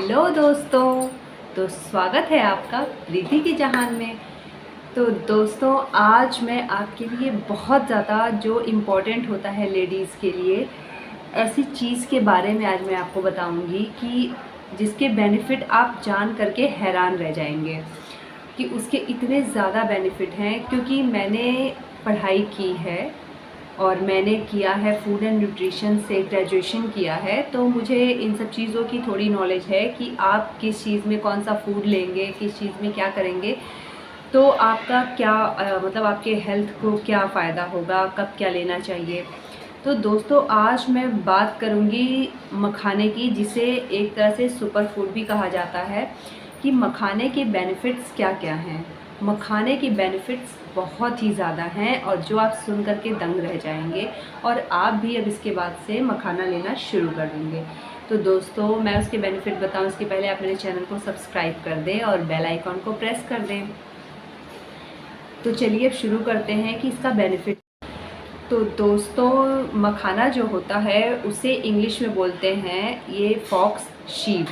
Hello दोस्तों। तो स्वागत है आपका रिद्धि की जहान में। तो दोस्तों, आज मैं आपके लिए बहुत ज़्यादा जो इम्पोर्टेंट होता है लेडीज़ के लिए, ऐसी चीज़ के बारे में आज मैं आपको बताऊंगी कि जिसके बेनिफिट आप जान करके हैरान रह जाएंगे कि उसके इतने ज़्यादा बेनिफिट हैं। क्योंकि मैंने पढ़ाई की है और मैंने किया है फूड एंड न्यूट्रिशन से ग्रेजुएशन किया है, तो मुझे इन सब चीज़ों की थोड़ी नॉलेज है कि आप किस चीज़ में कौन सा फूड लेंगे, किस चीज़ में क्या करेंगे तो आपका क्या मतलब आपके हेल्थ को क्या फ़ायदा होगा, कब क्या लेना चाहिए। तो दोस्तों, आज मैं बात करूँगी मखाने की, जिसे एक तरह से सुपर फूड भी कहा जाता है, कि मखाने के बेनिफिट्स क्या क्या हैं। मखाने के बेनिफिट्स बहुत ही ज़्यादा हैं और जो आप सुन करके दंग रह जाएंगे, और आप भी अब इसके बाद से मखाना लेना शुरू कर देंगे। तो दोस्तों, मैं उसके बेनिफिट बताऊं इसके पहले आप मेरे चैनल को सब्सक्राइब कर दें और बेल आइकॉन को प्रेस कर दें। तो चलिए अब शुरू करते हैं कि इसका बेनिफिट। तो दोस्तों, मखाना जो होता है उसे इंग्लिश में बोलते हैं ये फॉक्स शीड।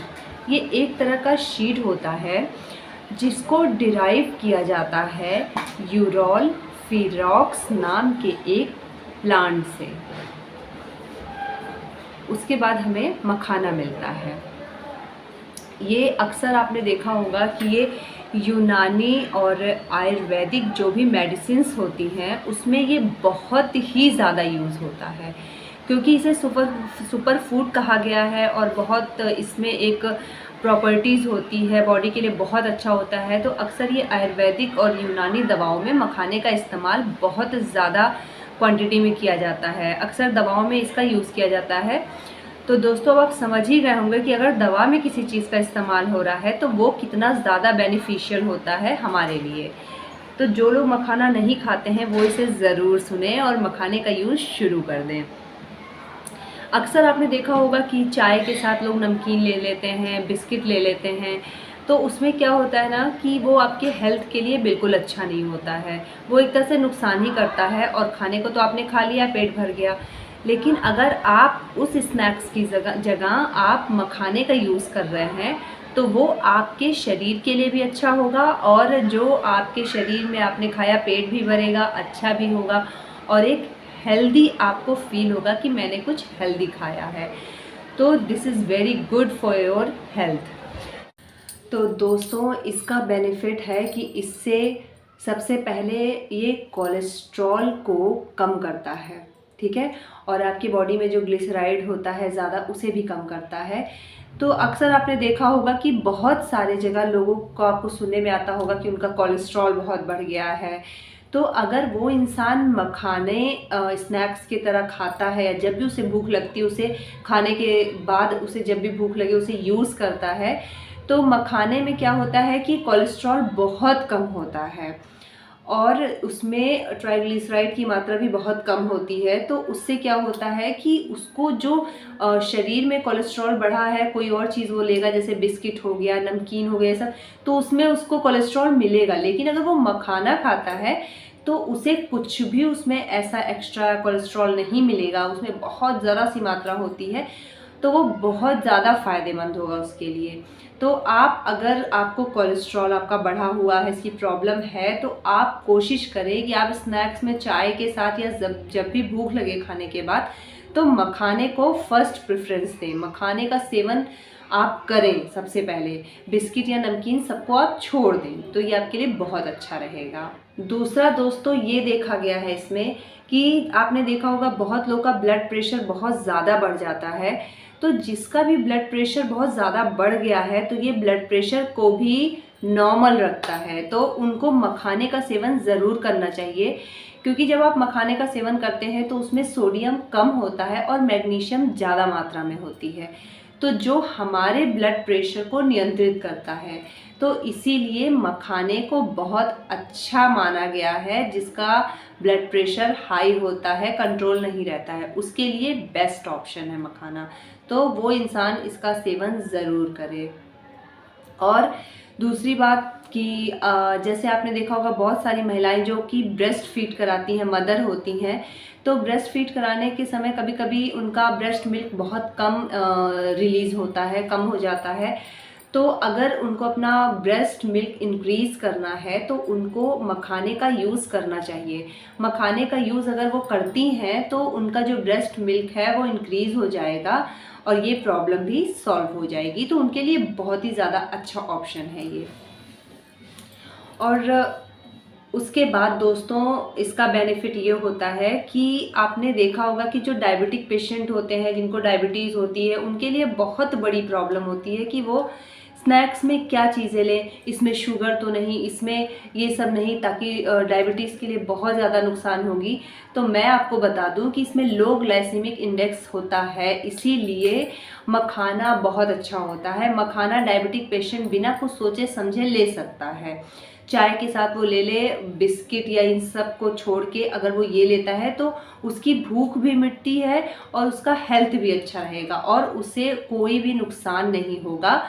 ये एक तरह का शीड होता है जिसको डिराइव किया जाता है यूरोल फिरॉक्स नाम के एक प्लांट से। उसके बाद हमें मखाना मिलता है। ये अक्सर आपने देखा होगा कि ये यूनानी और आयुर्वेदिक जो भी मेडिसिन्स होती हैं उसमें ये बहुत ही ज़्यादा यूज़ होता है, क्योंकि इसे सुपर फूड कहा गया है और बहुत इसमें एक प्रॉपर्टीज़ होती है, बॉडी के लिए बहुत अच्छा होता है। तो अक्सर ये आयुर्वेदिक और यूनानी दवाओं में मखाने का इस्तेमाल बहुत ज़्यादा क्वांटिटी में किया जाता है। अक्सर दवाओं में इसका यूज़ किया जाता है। तो दोस्तों, अब आप समझ ही गए होंगे कि अगर दवा में किसी चीज़ का इस्तेमाल हो रहा है तो वो कितना ज़्यादा बेनिफिशियल होता है हमारे लिए। तो जो लोग मखाना नहीं खाते हैं वो इसे ज़रूर सुने और मखाने का यूज़ शुरू कर दें। अक्सर आपने देखा होगा कि चाय के साथ लोग नमकीन ले लेते हैं, बिस्किट ले लेते हैं, तो उसमें क्या होता है ना कि वो आपके हेल्थ के लिए बिल्कुल अच्छा नहीं होता है। वो एक तरह से नुकसान ही करता है, और खाने को तो आपने खा लिया, पेट भर गया। लेकिन अगर आप उस स्नैक्स की जगह आप मखाने का यूज़ कर रहे हैं तो वो आपके शरीर के लिए भी अच्छा होगा, और जो आपके शरीर में आपने खाया पेट भी भरेगा, अच्छा भी होगा, और एक हेल्दी आपको फील होगा कि मैंने कुछ हेल्दी खाया है। तो this is very good for your health. तो दोस्तों, इसका बेनिफिट है कि इससे सबसे पहले ये कोलेस्ट्रॉल को कम करता है, ठीक है, और आपकी बॉडी में जो ग्लिसराइड होता है ज़्यादा, उसे भी कम करता है। तो अक्सर आपने देखा होगा कि बहुत सारे जगह लोगों को आपको सुनने में आता होगा कि उनका कोलेस्ट्रॉल बहुत बढ़ गया है। तो अगर वो इंसान मखाने स्नैक्स की तरह खाता है, या जब भी उसे भूख लगती है, उसे खाने के बाद उसे जब भी भूख लगे उसे यूज़ करता है, तो मखाने में क्या होता है कि कोलेस्ट्रॉल बहुत कम होता है और उसमें ट्राइग्लिसराइड की मात्रा भी बहुत कम होती है। तो उससे क्या होता है कि उसको जो शरीर में कोलेस्ट्रॉल बढ़ा है, कोई और चीज़ वो लेगा, जैसे बिस्किट हो गया, नमकीन हो गया, सब, तो उसमें उसको कोलेस्ट्रॉल मिलेगा। लेकिन अगर वो मखाना खाता है तो उसे कुछ भी उसमें ऐसा एक्स्ट्रा कोलेस्ट्रॉल नहीं मिलेगा, उसमें बहुत ज़रा सी मात्रा होती है, तो वो बहुत ज़्यादा फ़ायदेमंद होगा उसके लिए। तो आप, अगर आपको कोलेस्ट्रॉल आपका बढ़ा हुआ है, इसकी प्रॉब्लम है, तो आप कोशिश करें कि आप स्नैक्स में चाय के साथ या जब भी भूख लगे खाने के बाद, तो मखाने को फर्स्ट प्रेफरेंस दें। मखाने का सेवन आप करें सबसे पहले, बिस्किट या नमकीन सबको आप छोड़ दें, तो ये आपके लिए बहुत अच्छा रहेगा। दूसरा दोस्तों, ये देखा गया है इसमें कि आपने देखा होगा बहुत लोगों का ब्लड प्रेशर बहुत ज़्यादा बढ़ जाता है। तो जिसका भी ब्लड प्रेशर बहुत ज़्यादा बढ़ गया है, तो ये ब्लड प्रेशर को भी नॉर्मल रखता है, तो उनको मखाने का सेवन ज़रूर करना चाहिए। क्योंकि जब आप मखाने का सेवन करते हैं तो उसमें सोडियम कम होता है और मैग्नीशियम ज़्यादा मात्रा में होती है, तो जो हमारे ब्लड प्रेशर को नियंत्रित करता है। तो इसीलिए मखाने को बहुत अच्छा माना गया है। जिसका ब्लड प्रेशर हाई होता है, कंट्रोल नहीं रहता है, उसके लिए बेस्ट ऑप्शन है मखाना। तो वो इंसान इसका सेवन ज़रूर करे। और दूसरी बात कि जैसे आपने देखा होगा बहुत सारी महिलाएं जो कि ब्रेस्ट फीड कराती हैं, मदर होती हैं, तो ब्रेस्ट फीड कराने के समय कभी कभी उनका ब्रेस्ट मिल्क बहुत कम रिलीज़ होता है, कम हो जाता है। तो अगर उनको अपना ब्रेस्ट मिल्क इंक्रीज़ करना है तो उनको मखाने का यूज़ करना चाहिए। मखाने का यूज़ अगर वो करती हैं तो उनका जो ब्रेस्ट मिल्क है वो इंक्रीज़ हो जाएगा और ये प्रॉब्लम भी सॉल्व हो जाएगी। तो उनके लिए बहुत ही ज़्यादा अच्छा ऑप्शन है ये। और उसके बाद दोस्तों इसका बेनिफिट ये होता है कि आपने देखा होगा कि जो डायबिटिक पेशेंट होते हैं, जिनको डायबिटीज़ होती है, उनके लिए बहुत बड़ी प्रॉब्लम होती है कि वो स्नैक्स में क्या चीज़ें लें, इसमें शुगर तो नहीं, इसमें ये सब नहीं, ताकि डायबिटीज़ के लिए बहुत ज़्यादा नुकसान होगी। तो मैं आपको बता दूं कि इसमें लो ग्लाइसेमिक इंडेक्स होता है, इसीलिए मखाना बहुत अच्छा होता है। मखाना डायबिटिक पेशेंट बिना कुछ सोचे समझे ले सकता है। चाय के साथ वो ले ले, बिस्किट या इन सब को छोड़ के अगर वो ये लेता है तो उसकी भूख भी मिटती है और उसका हेल्थ भी अच्छा रहेगा और उसे कोई भी नुकसान नहीं होगा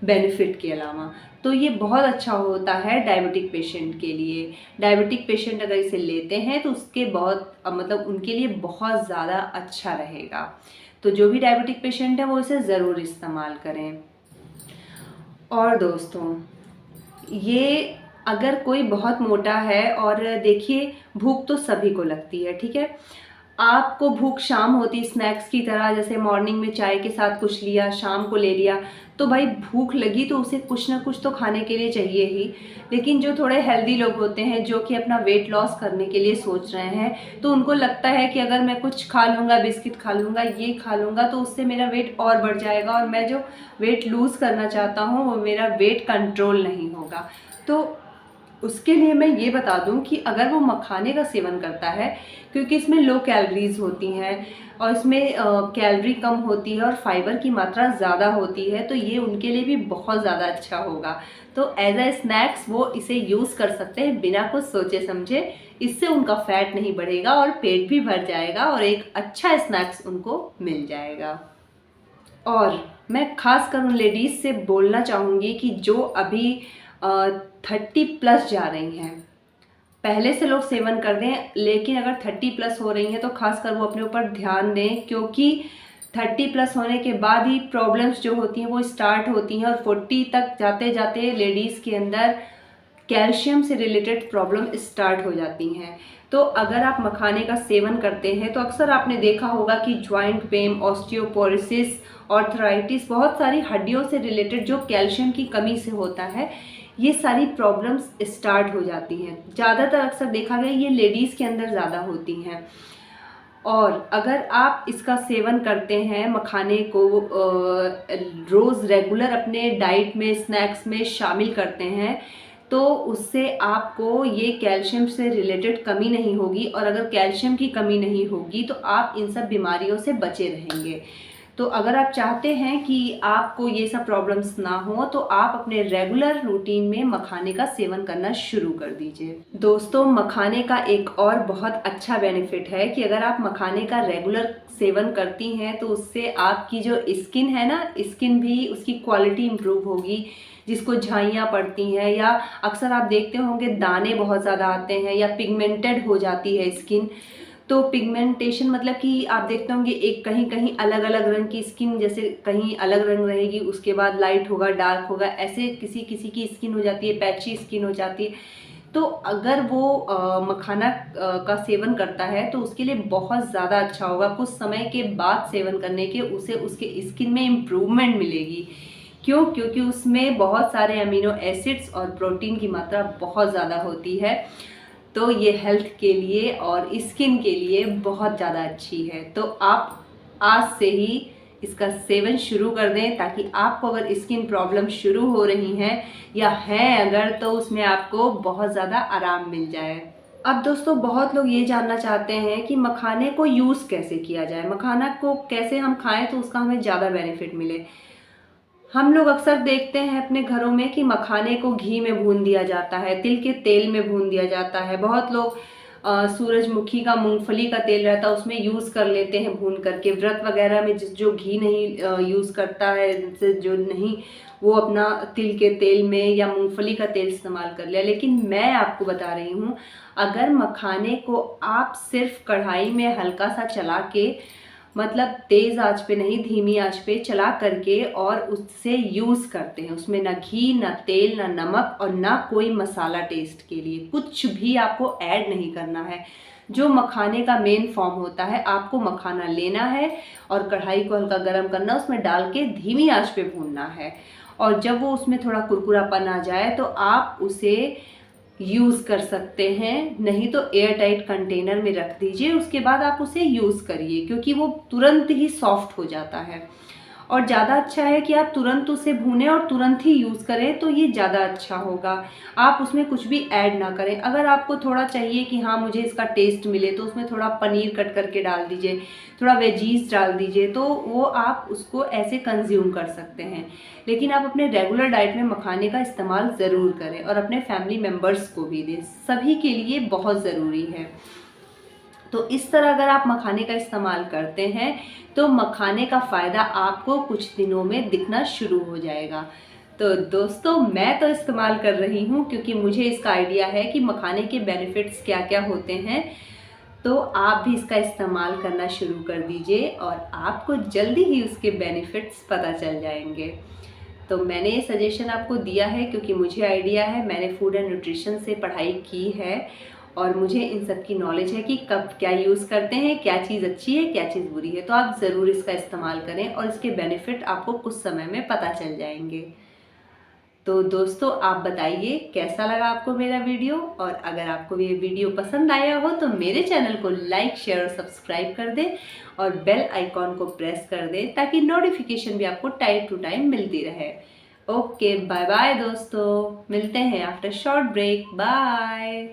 बेनिफिट के अलावा। तो ये बहुत अच्छा होता है डायबिटिक पेशेंट के लिए। डायबिटिक पेशेंट अगर इसे लेते हैं तो उसके बहुत मतलब उनके लिए बहुत ज़्यादा अच्छा रहेगा। तो जो भी डायबिटिक पेशेंट है वो इसे ज़रूर इस्तेमाल करें। और दोस्तों ये अगर कोई बहुत मोटा है, और देखिए भूख तो सभी को लगती है, ठीक है। आपको भूख शाम होती स्नैक्स की तरह, जैसे मॉर्निंग में चाय के साथ कुछ लिया, शाम को ले लिया, तो भाई भूख लगी तो उसे कुछ ना कुछ तो खाने के लिए चाहिए ही। लेकिन जो थोड़े हेल्दी लोग होते हैं, जो कि अपना वेट लॉस करने के लिए सोच रहे हैं, तो उनको लगता है कि अगर मैं कुछ खा लूँगा, बिस्किट खा लूँगा, ये खा लूँगा, तो उससे मेरा वेट और बढ़ जाएगा और मैं जो वेट लूज़ करना चाहता हूँ वो मेरा वेट कंट्रोल नहीं होगा। तो उसके लिए मैं ये बता दूं कि अगर वो मखाने का सेवन करता है, क्योंकि इसमें लो कैलोरीज होती हैं और इसमें कैलोरी कम होती है और फाइबर की मात्रा ज़्यादा होती है, तो ये उनके लिए भी बहुत ज़्यादा अच्छा होगा। तो एज अ स्नैक्स वो इसे यूज़ कर सकते हैं बिना कुछ सोचे समझे। इससे उनका फैट नहीं बढ़ेगा और पेट भी भर जाएगा और एक अच्छा स्नैक्स उनको मिल जाएगा। और मैं खास कर उन लेडीज़ से बोलना चाहूँगी कि जो अभी 30 प्लस जा रही हैं, पहले से लोग सेवन कर दें, लेकिन अगर 30 प्लस हो रही हैं तो खासकर वो अपने ऊपर ध्यान दें, क्योंकि 30 प्लस होने के बाद ही प्रॉब्लम्स जो होती हैं वो स्टार्ट होती हैं और 40 तक जाते जाते लेडीज़ के अंदर कैल्शियम से रिलेटेड प्रॉब्लम स्टार्ट हो जाती हैं। तो अगर आप मखाने का सेवन करते हैं तो अक्सर आपने देखा होगा कि जॉइंट पेन, ऑस्टियोपोरोसिस, ऑर्थराइटिस, बहुत सारी हड्डियों से रिलेटेड जो कैल्शियम की कमी से होता है, ये सारी प्रॉब्लम्स स्टार्ट हो जाती हैं। ज़्यादातर अक्सर देखा गया ये लेडीज़ के अंदर ज़्यादा होती हैं। और अगर आप इसका सेवन करते हैं, मखाने को रोज़ रेगुलर अपने डाइट में, स्नैक्स में शामिल करते हैं, तो उससे आपको ये कैल्शियम से रिलेटेड कमी नहीं होगी। और अगर कैल्शियम की कमी नहीं होगी तो आप इन सब बीमारियों से बचे रहेंगे। तो अगर आप चाहते हैं कि आपको ये सब प्रॉब्लम्स ना हो तो आप अपने रेगुलर रूटीन में मखाने का सेवन करना शुरू कर दीजिए। दोस्तों मखाने का एक और बहुत अच्छा बेनिफिट है कि अगर आप मखाने का रेगुलर सेवन करती हैं तो उससे आपकी जो स्किन है ना, स्किन भी उसकी क्वालिटी इम्प्रूव होगी। जिसको झाइयाँ पड़ती हैं या अक्सर आप देखते होंगे दाने बहुत ज़्यादा आते हैं या पिगमेंटेड हो जाती है स्किन, तो पिगमेंटेशन मतलब कि आप देखते होंगे एक कहीं कहीं अलग अलग रंग की स्किन, जैसे कहीं अलग रंग रहेगी, उसके बाद लाइट होगा, डार्क होगा, ऐसे किसी किसी की स्किन हो जाती है, पैची स्किन हो जाती है। तो अगर वो मखाना का सेवन करता है तो उसके लिए बहुत ज़्यादा अच्छा होगा। कुछ समय के बाद सेवन करने के उसे उसके स्किन में इम्प्रूवमेंट मिलेगी। क्यों? क्योंकि उसमें बहुत सारे अमीनो एसिड्स और प्रोटीन की मात्रा बहुत ज़्यादा होती है। तो ये हेल्थ के लिए और स्किन के लिए बहुत ज़्यादा अच्छी है। तो आप आज से ही इसका सेवन शुरू कर दें, ताकि आपको अगर स्किन प्रॉब्लम शुरू हो रही हैं या हैं अगर, तो उसमें आपको बहुत ज़्यादा आराम मिल जाए। अब दोस्तों बहुत लोग ये जानना चाहते हैं कि मखाने को यूज़ कैसे किया जाए, मखाना को कैसे हम खाएं तो उसका हमें ज़्यादा बेनिफिट मिले। हम लोग अक्सर देखते हैं अपने घरों में कि मखाने को घी में भून दिया जाता है, तिल के तेल में भून दिया जाता है। बहुत लोग सूरजमुखी का, मूंगफली का तेल रहता है उसमें यूज़ कर लेते हैं भून करके। व्रत वगैरह में जो घी नहीं यूज़ करता है, जो नहीं, वो अपना तिल के तेल में या मूंगफली का तेल इस्तेमाल कर लिया। लेकिन मैं आपको बता रही हूँ, अगर मखाने को आप सिर्फ कढ़ाई में हल्का सा चला के, मतलब तेज़ आंच पे नहीं, धीमी आंच पे चला करके और उससे यूज़ करते हैं, उसमें ना घी, ना तेल, ना नमक और ना कोई मसाला टेस्ट के लिए, कुछ भी आपको ऐड नहीं करना है। जो मखाने का मेन फॉर्म होता है, आपको मखाना लेना है और कढ़ाई को हल्का गर्म करना, उसमें डाल के धीमी आंच पे भूनना है। और जब वो उसमें थोड़ा कुरकुरापन आ जाए तो आप उसे यूज़ कर सकते हैं, नहीं तो एयर टाइट कंटेनर में रख दीजिए। उसके बाद आप उसे यूज़ करिए, क्योंकि वो तुरंत ही सॉफ्ट हो जाता है। और ज़्यादा अच्छा है कि आप तुरंत उसे भूनें और तुरंत ही यूज़ करें, तो ये ज़्यादा अच्छा होगा। आप उसमें कुछ भी ऐड ना करें। अगर आपको थोड़ा चाहिए कि हाँ मुझे इसका टेस्ट मिले, तो उसमें थोड़ा पनीर कट करके डाल दीजिए, थोड़ा वेजीज डाल दीजिए, तो वो आप उसको ऐसे कंज्यूम कर सकते हैं। लेकिन आप अपने रेगुलर डाइट में मखाने का इस्तेमाल ज़रूर करें और अपने फैमिली मेम्बर्स को भी दें, सभी के लिए बहुत ज़रूरी है। तो इस तरह अगर आप मखाने का इस्तेमाल करते हैं तो मखाने का फ़ायदा आपको कुछ दिनों में दिखना शुरू हो जाएगा। तो दोस्तों, मैं तो इस्तेमाल कर रही हूँ, क्योंकि मुझे इसका आइडिया है कि मखाने के बेनिफिट्स क्या क्या होते हैं। तो आप भी इसका इस्तेमाल करना शुरू कर दीजिए और आपको जल्दी ही उसके बेनिफिट्स पता चल जाएंगे। तो मैंने ये सजेशन आपको दिया है क्योंकि मुझे आइडिया है, मैंने फूड एंड न्यूट्रिशन से पढ़ाई की है और मुझे इन सब की नॉलेज है कि कब क्या यूज़ करते हैं, क्या चीज़ अच्छी है, क्या चीज़ बुरी है। तो आप ज़रूर इसका इस्तेमाल करें और इसके बेनिफिट आपको कुछ समय में पता चल जाएंगे। तो दोस्तों, आप बताइए कैसा लगा आपको मेरा वीडियो, और अगर आपको ये वीडियो पसंद आया हो तो मेरे चैनल को लाइक, शेयर और सब्सक्राइब कर दें और बेल आइकॉन को प्रेस कर दें, ताकि नोटिफिकेशन भी आपको टाइम टू टाइम मिलती रहे। ओके, बाय बाय दोस्तों, मिलते हैं आफ्टर शॉर्ट ब्रेक। बाय।